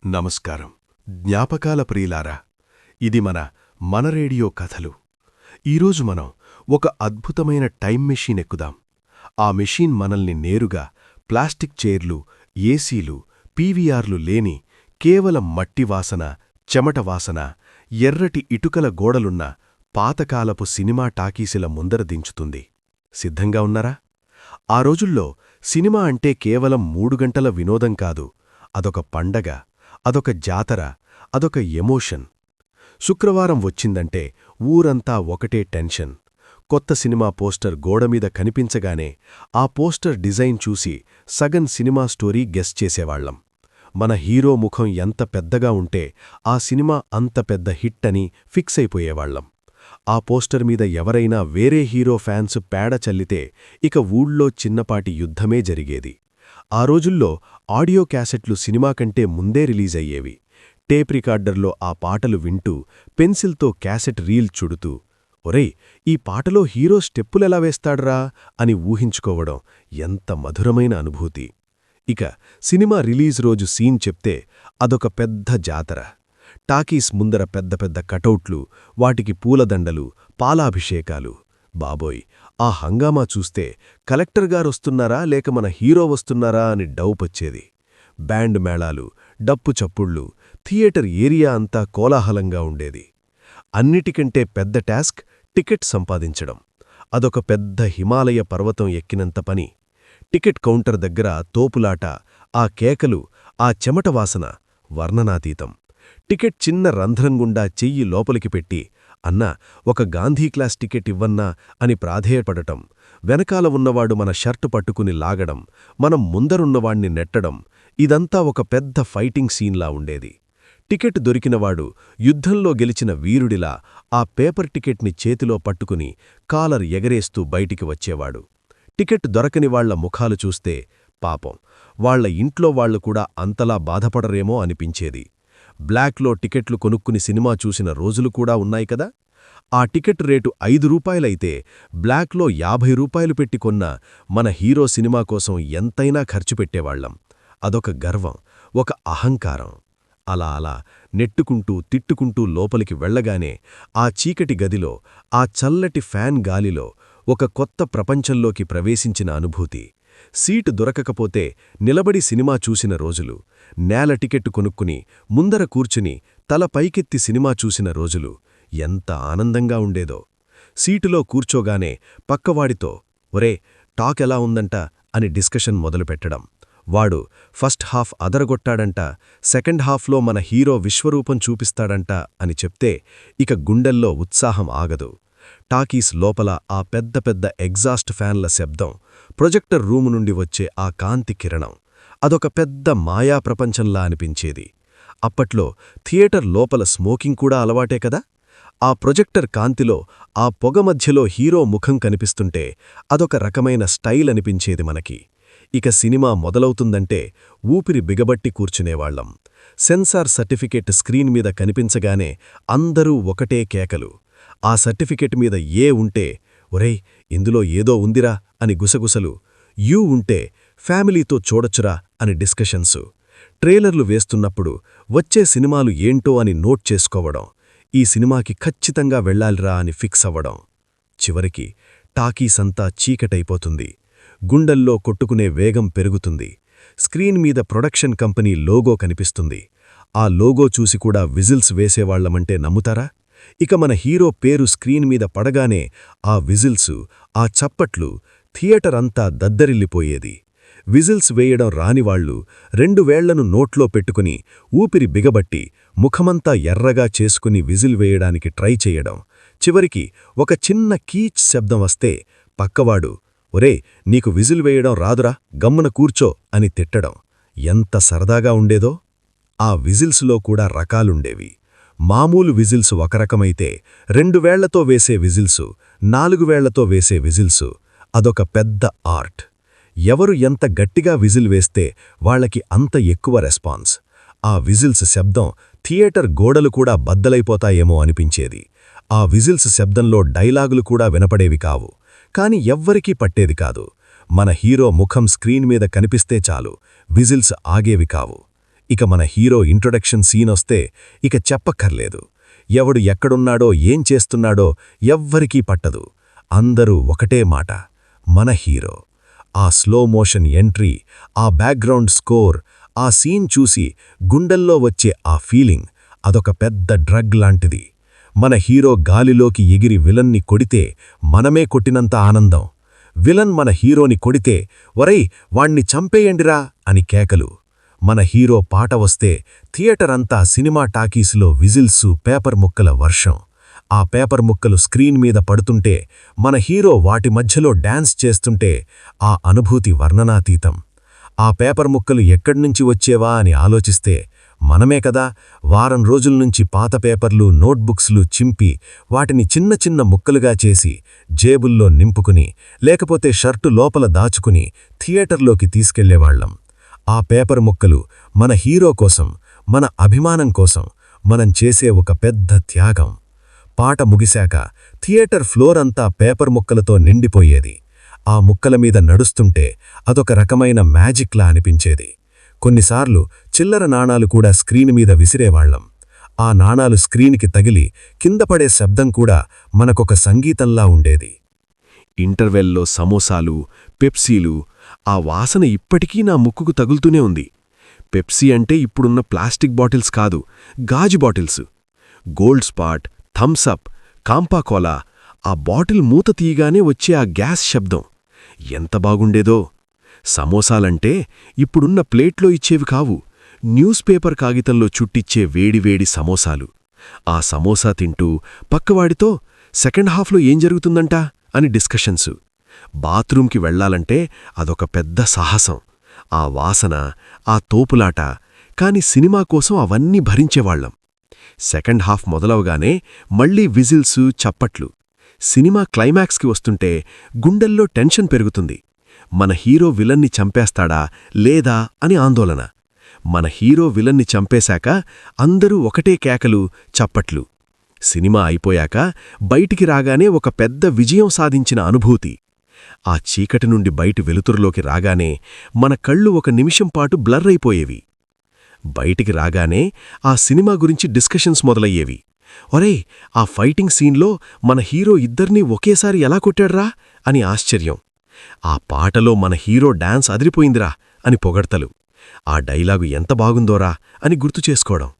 నమస్కారం. జ్ఞాపకాల ప్రియులారా, ఇది మన రేడియో కథలు. ఈరోజు మనం ఒక అద్భుతమైన టైం మెషీన్ ఎక్కుదాం. ఆ మెషీన్ మనల్ని నేరుగా ప్లాస్టిక్ చైర్లు, ఏసీలు, పీవీఆర్లు లేని కేవలం మట్టి వాసన, చెమట వాసన, ఎర్రటి ఇటుకల గోడలున్న పాతకాలపు సినిమా టాకీసుల ముందర దించుతుంది. సిద్ధంగా ఉన్నారా? ఆ రోజుల్లో సినిమా అంటే కేవలం 3 గంటల వినోదం కాదు, అదొక పండగ, అదొక జాతర, అదొక ఎమోషన్. శుక్రవారం వచ్చిందంటే ఊరంతా ఒకటే టెన్షన్. కొత్త సినిమా పోస్టర్ గోడమీద కనిపించగానే ఆ పోస్టర్ డిజైన్ చూసి సగం సినిమా స్టోరీ గెస్ చేసేవాళ్లం. మన హీరో ముఖం ఎంత పెద్దగా ఉంటే ఆ సినిమా అంత పెద్ద హిట్ అని ఫిక్స్ అయిపోయేవాళ్లం. ఆ పోస్టర్ మీద ఎవరైనా వేరే హీరో ఫ్యాన్స్ పేడ చల్లితే ఇక ఊళ్ళో చిన్నపాటి యుద్ధమే జరిగేది. ఆ రోజుల్లో ఆడియో క్యాసెట్లు సినిమా కంటే ముందే రిలీజయ్యేవి. టేప్ రికార్డర్లో ఆ పాటలు వింటూ పెన్సిల్తో క్యాసెట్ రీల్ చుడుతూ, ఒరేయ్, ఈ పాటలో హీరో స్టెప్పులెలా వేస్తాడ్రా అని ఊహించుకోవడం ఎంత మధురమైన అనుభూతి. ఇక సినిమా రిలీజ్ రోజు సీన్ చెప్తే అదొక పెద్ద జాతర. టాకీస్ ముందర పెద్ద పెద్ద కటౌట్లు, వాటికి పూలదండలు, పాలాభిషేకాలు. బాబోయ్, ఆ హంగామా చూస్తే కలెక్టర్ గారొస్తున్నారా లేక మన హీరో వస్తున్నారా అని డౌపొచ్చేది. బ్యాండ్ మేళాలు, డప్పు చప్పుళ్ళు, థియేటర్ ఏరియా అంతా కోలాహలంగా ఉండేది. అన్నిటికంటే పెద్ద టాస్క్ టికెట్ సంపాదించడం. అదొక పెద్ద హిమాలయ పర్వతం ఎక్కినంత పని. టికెట్ కౌంటర్ దగ్గర తోపులాట, ఆ కేకలు, ఆ చెమట వాసన వర్ణనాతీతం. టికెట్ చిన్న రంధ్రం గుండా చెయ్యి లోపలికి పెట్టి, అన్నా, ఒక గాంధీ క్లాస్ టికెట్ ఇవ్వన్నా అని ప్రాధేయపడటం, వెనకాల ఉన్నవాడు మన షర్టు పట్టుకుని లాగడం, మనం ముందరున్నవాణ్ణి నెట్టడం, ఇదంతా ఒక పెద్ద ఫైటింగ్ సీన్లా ఉండేది. టికెట్ దొరికినవాడు యుద్ధంలో గెలిచిన వీరుడిలా ఆ పేపర్ టికెట్ని చేతిలో పట్టుకుని కాలర్ ఎగరేస్తూ బయటికి వచ్చేవాడు. టికెట్ దొరకని వాళ్ల ముఖాలు చూస్తే పాపం, వాళ్ల ఇంట్లో వాళ్లు కూడా అంతలా బాధపడరేమో అనిపించేది. బ్లాక్లో టికెట్లు కొనుక్కుని సినిమా చూసిన రోజులు కూడా ఉన్నాయి కదా. ఆ టికెట్ రేటు 5 రూపాయలైతే బ్లాక్లో 50 రూపాయలు పెట్టి కొన్న మన హీరో సినిమా కోసం ఎంతైనా ఖర్చు పెట్టేవాళ్లం. అదొక గర్వం, ఒక అహంకారం. అలా అలా నెట్టుకుంటూ తిట్టుకుంటూ లోపలికి వెళ్లగానే ఆ చీకటి గదిలో, ఆ చల్లటి ఫ్యాన్ గాలిలో ఒక కొత్త ప్రపంచంలోకి ప్రవేశించిన అనుభూతి. సీటు దొరకకపోతే నిలబడి సినిమా చూసిన రోజులు, నేల టికెట్టు కొనుక్కుని ముందర కూర్చుని తల పైకెత్తి సినిమా చూసిన రోజులు ఎంత ఆనందంగా ఉండేదో. సీటులో కూర్చోగానే పక్కవాడితో, ఒరే, టాక్ ఎలా ఉందంట అని డిస్కషన్ మొదలుపెట్టడం. వాడు ఫస్ట్ హాఫ్ అదరగొట్టాడంట, సెకండ్ హాఫ్లో మన హీరో విశ్వరూపం చూపిస్తాడంట అని చెప్తే ఇక గుండెల్లో ఉత్సాహం ఆగదు. టాకీస్ లోపల ఆ పెద్ద పెద్ద ఎగ్జాస్ట్ ఫ్యాన్ల శబ్దం, ప్రొజెక్టర్ రూము నుండి వచ్చే ఆ కాంతి కిరణం, అదొక పెద్ద మాయా ప్రపంచంలా అనిపించేది. అప్పట్లో థియేటర్ లోపల స్మోకింగ్ కూడా అలవాటే కదా. ఆ ప్రొజెక్టర్ కాంతిలో, ఆ పొగ మధ్యలో హీరో ముఖం కనిపిస్తుంటే అదొక రకమైన స్టైల్ అనిపించేది మనకి. ఇక సినిమా మొదలవుతుందంటే ఊపిరి బిగబట్టి కూర్చునేవాళ్లం. సెన్సార్ సర్టిఫికెట్ స్క్రీన్ మీద కనిపించగానే అందరూ ఒకటే కేకలు. ఆ సర్టిఫికెట్ మీద ఏ ఉంటే, ఒరేయ్, ఇందులో ఏదో ఉందిరా అని గుసగుసలు, యూ ఉంటే ఫ్యామిలీతో చూడొచ్చురా అని డిస్కషన్సు. ట్రైలర్లు వేస్తున్నప్పుడు వచ్చే సినిమాలు ఏంటో అని నోట్ చేసుకోవడం, ఈ సినిమాకి ఖచ్చితంగా వెళ్లాలిరా అని ఫిక్స్ అవ్వడం. చివరికి టాకీసంతా చీకటైపోతుంది. గుండెల్లో కొట్టుకునే వేగం పెరుగుతుంది. స్క్రీన్ మీద ప్రొడక్షన్ కంపెనీ లోగో కనిపిస్తుంది. ఆ లోగో చూసి కూడా విజిల్స్ వేసేవాళ్లమంటే నమ్ముతారా? ఇక మన హీరో పేరు స్క్రీన్ మీద పడగానే ఆ విజిల్సు, ఆ చప్పట్లు, థియేటర్ అంతా దద్దరిల్లిపోయేది. విజిల్స్ వేయడం రానివాళ్లు 2 వేళ్లను నోట్లో పెట్టుకుని ఊపిరి బిగబట్టి ముఖమంతా ఎర్రగా చేసుకుని విజిల్ వేయడానికి ట్రై చేయడం. చివరికి ఒక చిన్న కీచ్ శబ్దం వస్తే పక్కవాడు, ఒరే, నీకు విజిల్ వేయడం రాదురా, గమ్మున కూర్చో అని తిట్టడం. ఎంత సరదాగా ఉండేదో. ఆ విజిల్స్లో కూడా రకాలుండేవి. మామూలు విజిల్సు ఒక రకమైతే 2 వేళ్లతో వేసే విజిల్సు, 4 వేళ్లతో వేసే విజిల్సు, అదొక పెద్ద ఆర్ట్. ఎవరు ఎంత గట్టిగా విజిల్ వేస్తే వాళ్లకి అంత ఎక్కువ రెస్పాన్స్. ఆ విజిల్స్ శబ్దం థియేటర్ గోడలు కూడా బద్దలైపోతాయేమో అనిపించేది. ఆ విజిల్స్ శబ్దంలో డైలాగులు కూడా వినపడేవి కావు. కాని ఎవ్వరికీ పట్టేది కాదు. మన హీరో ముఖం స్క్రీన్ మీద కనిపిస్తే చాలు, విజిల్స్ ఆగేవి కావు. ఇక మన హీరో ఇంట్రొడక్షన్ సీనొస్తే ఇక చెప్పక్కర్లేదు. ఎవడు ఎక్కడున్నాడో ఏం చేస్తున్నాడో ఎవ్వరికీ పట్టదు. అందరూ ఒకటే మాట, మన హీరో. ఆ స్లో మోషన్ ఎంట్రీ, ఆ బ్యాక్గ్రౌండ్ స్కోర్, ఆ సీన్ చూసి గుండెల్లో వచ్చే ఆ ఫీలింగ్ అదొక పెద్ద డ్రగ్ లాంటిది. మన హీరో గాలిలోకి ఎగిరి విలన్ని కొడితే మనమే కొట్టినంత ఆనందం. విలన్ మన హీరోని కొడితే "ఒరేయ్, వాణ్ణి చంపేయండిరా" అని కేకలు. మన హీరో పాట వస్తే థియేటర్ అంతా సినిమా టాకీసులో విజిల్సు, పేపర్ ముక్కల వర్షం. ఆ పేపర్ ముక్కలు స్క్రీన్ మీద పడుతుంటే మన హీరో వాటి మధ్యలో డాన్స్ చేస్తుంటే ఆ అనుభూతి వర్ణనాతీతం. ఆ పేపర్ ముక్కలు ఎక్కడ్నుంచి వచ్చేవా అని ఆలోచిస్తే మనమే కదా వారం రోజుల్నుంచి పాత పేపర్లు, నోట్బుక్స్లు చింపి వాటిని చిన్న చిన్న ముక్కలుగా చేసి జేబుల్లో నింపుకుని, లేకపోతే షర్టు లోపల దాచుకుని థియేటర్లోకి తీసుకెళ్లేవాళ్లం. ఆ పేపర్ ముక్కలు మన హీరో కోసం, మన అభిమానం కోసం మనం చేసే ఒక పెద్ద త్యాగం. పాట ముగిశాక థియేటర్ ఫ్లోర్ అంతా పేపర్ ముక్కలతో నిండిపోయేది. ఆ ముక్కల మీద నడుస్తుంటే అదొక రకమైన మ్యాజిక్లా అనిపించేది. కొన్నిసార్లు చిల్లర నాణాలు కూడా స్క్రీన్ మీద విసిరేవాళ్లం. ఆ నాణాలు స్క్రీన్కి తగిలి కిందపడే శబ్దం కూడా మనకొక సంగీతంలా ఉండేది. ఇంటర్వెల్లో సమోసాలు, పెప్సీలు, ఆ వాసన ఇప్పటికీ నా ముక్కుకు తగులుతూనే ఉంది. పెప్సీ అంటే ఇప్పుడున్న ప్లాస్టిక్ బాటిల్స్ కాదు, గాజు బాటిల్స్. గోల్డ్ స్పాట్, థమ్సప్, కాంపాకోలా, ఆ బాటిల్ మూత తీయగానే వచ్చే ఆ గ్యాస్ శబ్దం ఎంత బాగుండేదో. సమోసాలంటే ఇప్పుడున్న ప్లేట్లో ఇచ్చేవి కావు, న్యూస్ పేపర్ కాగితంలో చుట్టిచ్చే వేడివేడి సమోసాలు. ఆ సమోసా తింటూ పక్కవాడితో సెకండ్ హాఫ్లో ఏం జరుగుతుందంట అని డిస్కషన్సు. బాత్రూంకి వెళ్లాలంటే అదొక పెద్ద సాహసం. ఆ వాసన, ఆ తోపులాట. కాని సినిమా కోసం అవన్నీ భరించేవాళ్లం. సెకండ్ హాఫ్ మొదలవగానే మళ్లీ విజిల్సు, చప్పట్లు. సినిమా క్లైమాక్స్కి వస్తుంటే గుండెల్లో టెన్షన్ పెరుగుతుంది. మన హీరో విలన్ని చంపేస్తాడా లేదా అని ఆందోళన. మన హీరో విలన్ని చంపేశాక అందరూ ఒకటే కేకలు, చప్పట్లు. సినిమా అయిపోయాక బయటికి రాగానే ఒక పెద్ద విజయం సాధించిన అనుభూతి. ఆ చీకటి నుండి బయటి వెలుతురులోకి రాగానే మన కళ్ళు ఒక నిమిషం పాటు బ్లర్ అయిపోయేవి. బయటికి రాగానే ఆ సినిమా గురించి డిస్కషన్స్ మొదలయ్యేవి. ఒరేయ్, ఆ ఫైటింగ్ సీన్లో మన హీరో ఇద్దర్నీ ఒకేసారి ఎలా కొట్టాడ్రా అని ఆశ్చర్యం. ఆ పాటలో మన హీరో డాన్స్ అదిరిపోయిందిరా అని పొగడ్తలు. ఆ డైలాగు ఎంత బాగుందోరా అని గుర్తు చేసుకోవడం.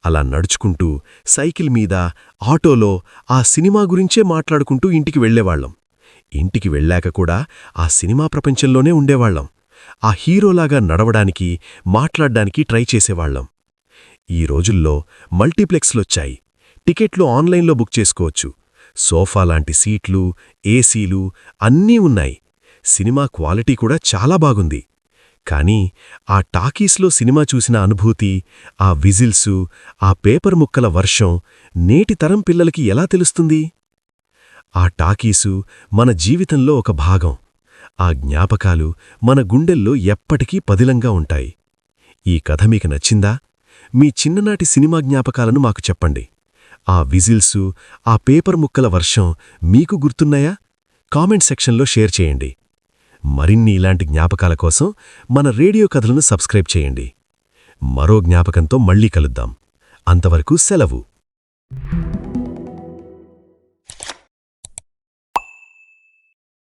అలా నడుచుకుంటూ, సైకిల్ మీద, ఆటోలో ఆ సినిమా గురించే మాట్లాడుకుంటూ ఇంటికి వెళ్లేవాళ్లం. ఇంటికి వెళ్ళాక కూడా ఆ సినిమా ప్రపంచంలోనే ఉండేవాళ్లం. ఆ హీరోలాగా నడవడానికి, మాట్లాడ్డానికి ట్రై చేసేవాళ్లం. ఈ రోజుల్లో మల్టీప్లెక్స్లొచ్చాయి. టికెట్లు ఆన్లైన్లో బుక్ చేసుకోవచ్చు. సోఫాలాంటి సీట్లు, ఏసీలు అన్నీ ఉన్నాయి. సినిమా క్వాలిటీ కూడా చాలా బాగుంది. కానీ ఆ టాకీస్లో సినిమా చూసిన అనుభూతి, ఆ విజిల్సు, ఆ పేపర్ ముక్కల వర్షం నేటి తరం పిల్లలకి ఎలా తెలుస్తుంది? ఆ టాకీసు మన జీవితంలో ఒక భాగం. ఆ జ్ఞాపకాలు మన గుండెల్లో ఎప్పటికీ పదిలంగా ఉంటాయి. ఈ కథ మీకు నచ్చిందా? మీ చిన్ననాటి సినిమా జ్ఞాపకాలను మాకు చెప్పండి. ఆ విజిల్సు, ఆ పేపర్ ముక్కల వర్షం మీకు గుర్తున్నాయా? కామెంట్ సెక్షన్లో షేర్ చేయండి. మరిన్ని ఇలాంటి జ్ఞాపకాల కోసం మన రేడియో కథలను సబ్స్క్రైబ్ చేయండి. మరో జ్ఞాపకంతో మళ్ళీ కలుద్దాం. అంతవరకు సెలవు.